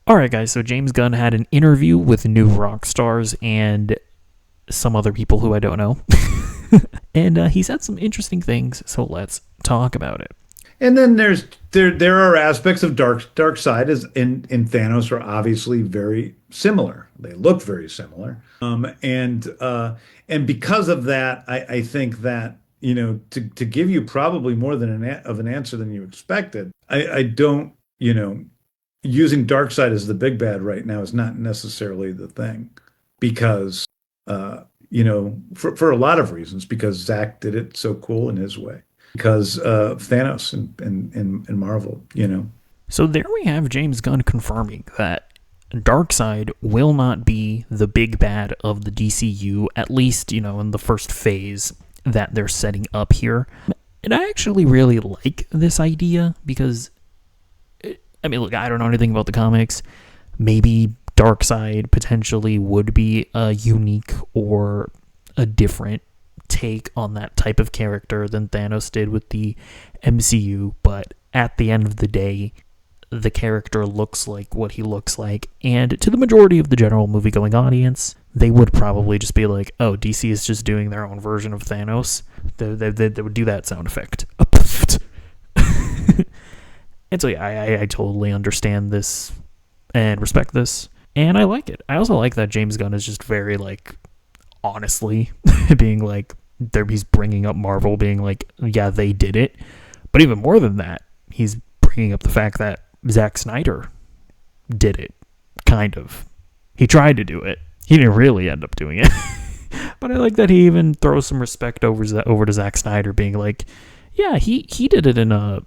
Alright guys, so James Gunn had an interview with new rock stars and some other people who I don't know. And he said some interesting things, so let's talk about it. And then there are aspects of Darkseid as in Thanos are obviously very similar. They look very similar. And because of that, I think that, to give you probably more than of an answer than you expected, I don't, using Darkseid as the big bad right now is not necessarily the thing because for a lot of reasons, because Zach did it so cool in his way. Because Thanos and Marvel. So there we have James Gunn confirming that Darkseid will not be the big bad of the DCU, at least, in the first phase that they're setting up here. And I actually really like this idea because, look, I don't know anything about the comics. Maybe Darkseid potentially would be a unique or a different take on that type of character than Thanos did with the MCU, but at the end of the day, the character looks like what he looks like, and to the majority of the general movie-going audience, they would probably just be like, oh, DC is just doing their own version of Thanos. They would do that sound effect. And so yeah, I totally understand this and respect this, and I like it. I also like that James Gunn is just very, honestly being like, he's bringing up Marvel being like, yeah, they did it. But even more than that, he's bringing up the fact that Zack Snyder did it, kind of. He tried to do it. He didn't really end up doing it. But I like that he even throws some respect over to Zack Snyder being like, yeah, he did it in a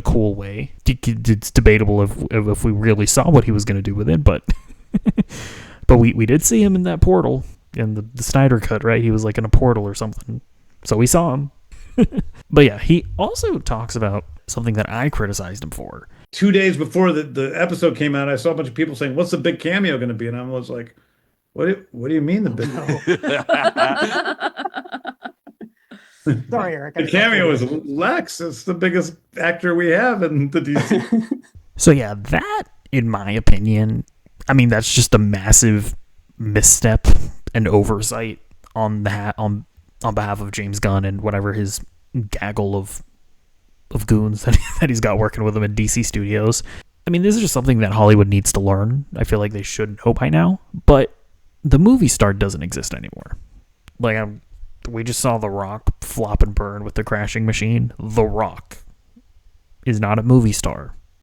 cool way. It's debatable if we really saw what he was going to do with it, but but we did see him in that portal in the Snyder cut, right? He was like in a portal or something. So we saw him. But yeah, he also talks about something that I criticized him for. 2 days before the episode came out, I saw a bunch of people saying, "What's the big cameo going to be?" And I was like, "What do you mean the big?" Sorry, Eric. The cameo is Lex. It's the biggest actor we have in the DC. So yeah, that, in my opinion, that's just a massive misstep and oversight on behalf of James Gunn and whatever his gaggle of goons that he's got working with him at DC Studios. This is just something that Hollywood needs to learn. I feel like they should know by now, but the movie star doesn't exist anymore. We just saw The Rock flop and burn with the crashing machine. The Rock is not a movie star.